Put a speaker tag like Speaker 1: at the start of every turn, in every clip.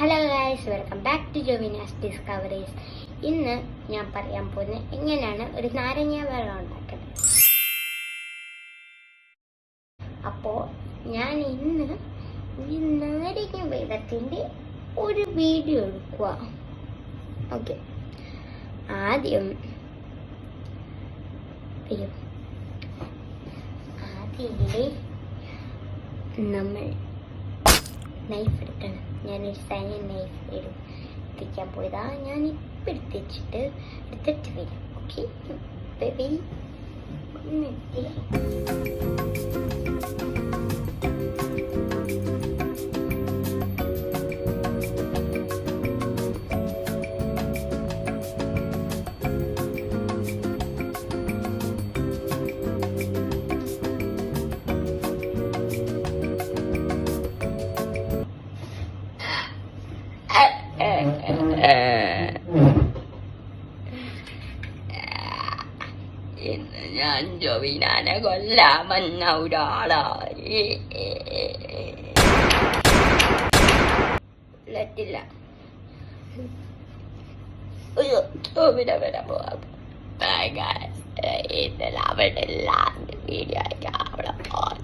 Speaker 1: Hello guys, welcome back to Jovina's discoveries. ഇന്ന് ഞാൻ പറയാൻ പോകുന്നത് എങ്ങനെയാണ് ഒരു നാരങ്ങ വെള്ളം ഉണ്ടാക്കുന്നത്. അപ്പോൾ ഞാൻ ഇന്ന് ഈ നാരങ്ങ വെള്ളത്തിൻ്റെ ഒരു വീഡിയോ എടുക്കുക. ഓക്കെ, ആദ്യം നമ്മൾ നൈഫ് എടുക്കണം. ഞാനൊരു സൈന നൈഫ് എടുത്തിക്കാൻ പോയതാ. ഞാൻ ഇപ്പം എടുത്തിട്ട് വരാം. ഓക്കെ, ഇന്ന് ഞാൻ ജോവിനാനെ കൊല്ലാമെന്ന ഒരാളായി പറ്റില്ല. ജോവിനെ വരാൻ പോവാം. ഇന്നലെ അവിടെ എല്ലാം വീഡിയോ ആയിട്ട് അവിടെ പോകാൻ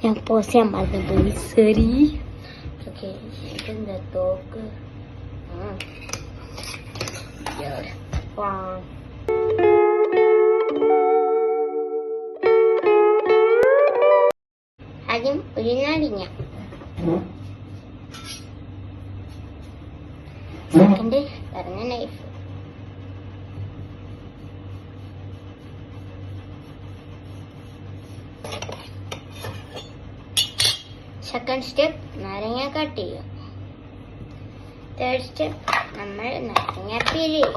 Speaker 1: ഞാൻ പോസ്റ്റ് ചെയ്യാൻ പറഞ്ഞപ്പോയി. ശരി, ഓക്കെ. ഇതെന്താ തോക്ക്? ആദ്യം ഒരു നാരങ്ങ, സെക്കൻഡ് പറഞ്ഞ നൈഫ്, സെക്കൻഡ് സ്റ്റെപ്പ് നാരങ്ങ കട്ട് ചെയ്യുക. തേർഡ് സ്റ്റെപ്പ് നമ്മൾ നാരങ്ങ പീൽ ചെയ്യുക.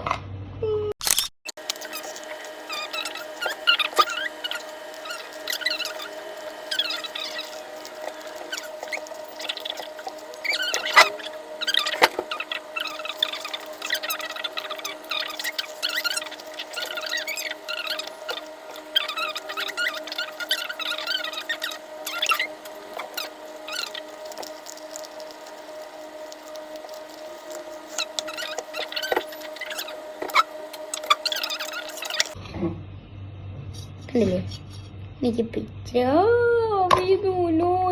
Speaker 1: കണ്ടില്ലേ, എനിക്ക്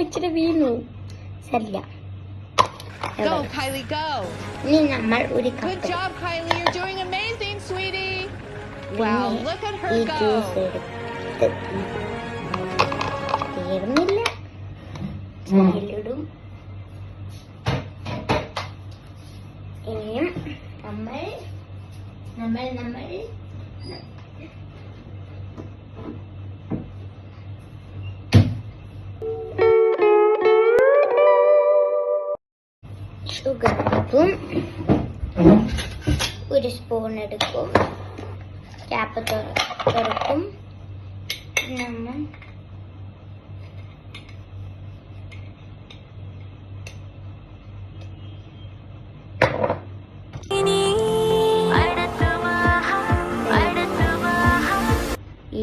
Speaker 1: ഇച്ചിരി വീണു. സരില്ല. ഇനി നമ്മൾ ഒരു തീർന്നില്ല, ചായലിടും. ഇനിയും നമ്മൾ ഷുഗർ എടുക്കും. ഒരു സ്പൂൺ എടുക്കും. ക്യാപ്പ് തുറക്കും. നമ്മൾ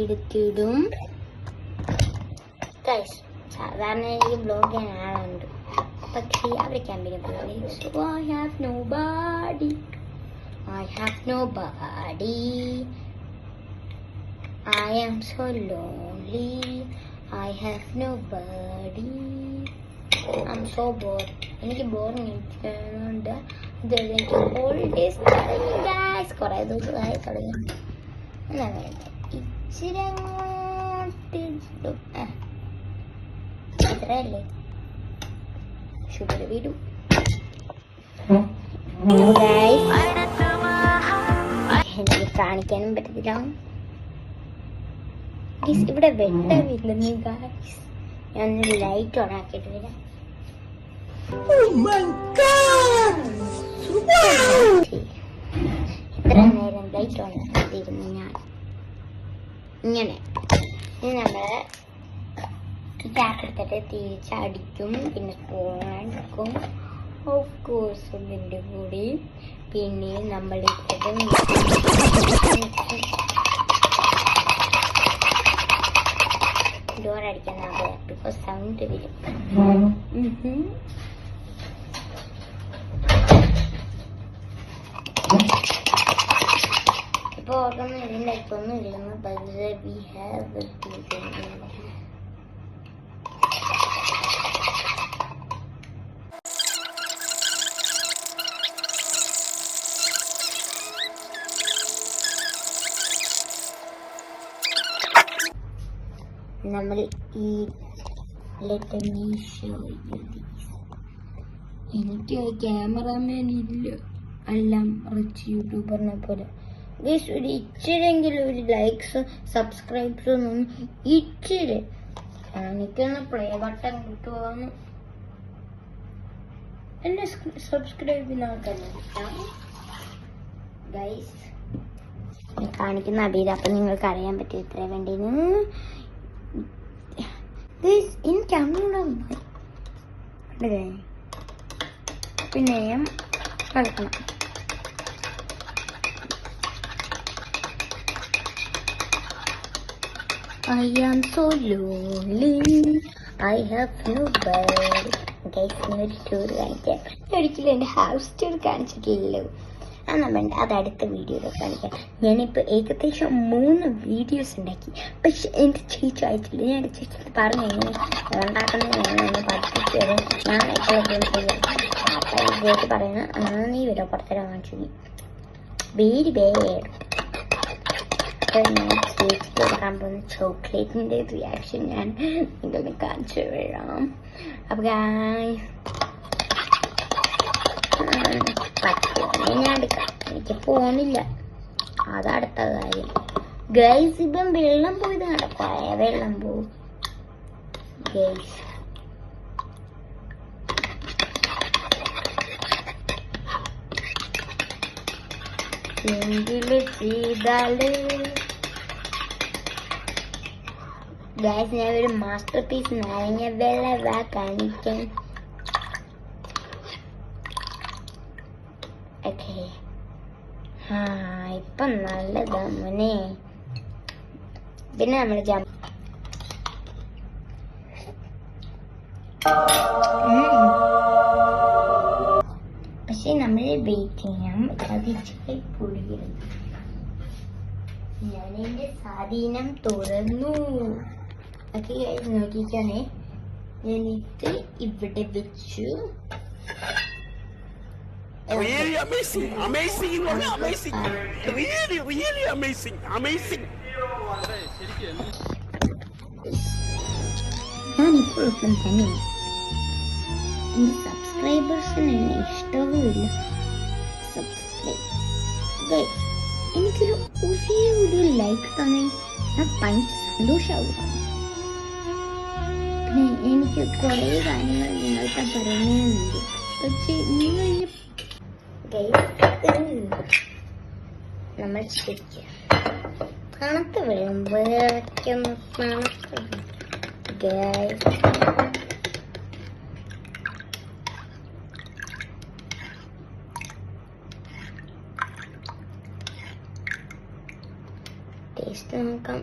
Speaker 1: എടുത്തിടും. സാധാരണ ഈ ബ്ലോഗ് ചെയ്യാൻ ആളുണ്ട്, പക്ഷേ അവർ ക്യാമ്പിന് പോയി. So I have nobody. I am so lonely. I have nobody. I'm so bored. എനിക്ക് ബോറിംഗ് ഉണ്ട്. എനിക്ക് ഹോളിഡേസ് തുടങ്ങി ഗൈസ്. കുറേ ദിവസമായി തുടങ്ങി. എന്നാ വേണ്ട, ഇച്ചിരി അങ്ങോട്ടിടും. അത്രയല്ലേ, ഷുഗർ വിടും. എനിക്ക് കാണിക്കാനും പറ്റത്തില്ല. ഇവിടെ വെട്ടമില്ലെന്ന് ഗൈസ്. ഞാൻ ലൈറ്റ് ഓൺ ആക്കിയിട്ട് വരാം. ഇത്ര നേരം ലൈറ്റ് ഓൺ ആക്കിയിരുന്നു ഞാൻ. ഇങ്ങനെ നമ്മള് ടാപ്പ് എടുത്തിട്ട് തിരിച്ചടിക്കും. പിന്നെ സ്പൂൺ എടുക്കും, ഓഫ് കോഴ്സ് ഇതിൻ്റെ കൂടി. പിന്നെ നമ്മൾ ഡോർ അടിക്കാൻ ബിക്കോസ് സൗണ്ട് വരും. ഇപ്പൊ ഓർക്കുന്ന ഇതിൻ്റെ ഇപ്പൊന്നും ഇല്ലെന്ന്. പക്ഷേ വി ഹാവ് നമ്മൾ ഈ എനിക്ക് ക്യാമറാമാൻ ഇല്ല, എല്ലാം റിച്ച് യൂട്യൂബറിനെ പോലെ. ഗൈസ് ഒരു ഇച്ചിരെങ്കിലും ഒരു ലൈക്സ് സബ്സ്ക്രൈബ്സ് ഒന്നും ഇച്ചിരി എനിക്കൊന്ന് പ്ലേ ബട്ടൺ കിട്ടുവാന്ന്. എന്നെ സബ്സ്ക്രൈബ് ചെയ്യുന്ന ആൾക്കാർ ഗൈസ് കാണിക്കുന്ന അടിയിൽ. അപ്പം നിങ്ങൾക്ക് അറിയാൻ പറ്റും ഇത്ര വേണ്ടിന്ന്. എനിക്ക് അങ്ങനെ പിന്നെയും കളിക്കണം. I am so lonely, I have no bed. Guys, ഇന്നൊരു ടൂർ കാണിക്കാം. ഒരിക്കലും എൻ്റെ ഹൗസ് ടൂർ കാണിച്ചിട്ടില്ലല്ലോ. വേണ്ട, അത് അടുത്ത വീഡിയോയിൽ കാണിക്കാം. ഞാനിപ്പോൾ ഏകദേശം 3 വീഡിയോസ് ഉണ്ടാക്കി. പക്ഷെ എൻ്റെ ചേച്ചി അയച്ചില്ല. ഞാൻ എൻ്റെ ചേച്ചി പറഞ്ഞു ഉണ്ടാക്കുന്നതിന് പഠിപ്പിച്ചു തരും, ഞാൻ എപ്പോഴും ചെയ്യാം. അപ്പം ചേച്ചി പറയുന്നത് നീ വരാം പുറത്തേക്ക് കാണിച്ചു. Very bad. ഞാൻ ചേച്ചിക്ക് കൊടുക്കാൻ പോകുന്ന ചോക്ലേറ്റിൻ്റെ റിയാക്ഷൻ ഞാൻ നിങ്ങളൊന്ന് കാണിച്ചു തരാം. അപ്പം പറ്റുമെങ്കിൽ ഞാൻ എടുക്കാം. എനിക്ക് ഫോണില്ല, അതടുത്ത കാര്യം. ഗൈസ് ഇപ്പം വെള്ളം പോയത് നടക്കായ വെള്ളം പോവും. ഗൈസ് എങ്കില് ചെയ്താല് ഗൈസ് ഞാൻ ഒരു മാസ്റ്റർ പീസ് നാരങ്ങ വെള്ള കാണിക്കാൻ. ഓക്കെ, ഇപ്പം നല്ലതാ മോനെ. പിന്നെ നമ്മൾ പക്ഷെ നമ്മൾ വെയിറ്റ് ചെയ്യാം. അത് ഇച്ചിരി പൊടിയരുത്. ഞാൻ എൻ്റെ സ്വാധീനം തുറന്നു. ഒക്കെ നോക്കിക്കാണേ. ഞാനിത് ഇവിടെ വെച്ചു.
Speaker 2: Really amazing, amazing, amazing, really, really amazing, amazing.
Speaker 1: ഞാനിപ്പോൾ ഒപ്പം തന്നെ എൻ്റെ സബ്സ്ക്രൈബേഴ്സിന് എന്നെ ഇഷ്ടവുമില്ല. എനിക്കൊരു ഒരേ ഒരു ലൈക്ക് തന്നെ ഞാൻ ഭയങ്കര സന്തോഷമാവുക. പിന്നെ എനിക്ക് കുറേ കാര്യങ്ങൾ നിങ്ങൾക്ക് പറയുന്നുണ്ട്. പക്ഷേ നിങ്ങൾ നമ്മൾ ശരിക്കും തണുത്ത് വെള്ളം വേറൊക്കെയൊന്ന് തണുത്ത് ടേസ്റ്റ് നോക്കാം.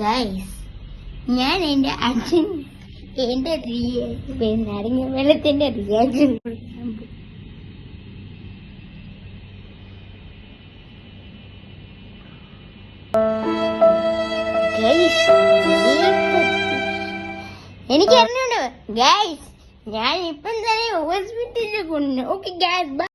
Speaker 1: ഗൈസ് ഞാൻ എൻ്റെ അച്ഛൻ എൻ്റെ നാരങ്ങ വെള്ളത്തിൻ്റെ റിയാക്ഷൻ എനിക്ക് അറിഞ്ഞുണ്ട് ഗൈസ്. ഞാൻ ഇപ്പം തന്നെ ഹോസ്പിറ്റലിൽ കൊണ്ടു. Okay guys.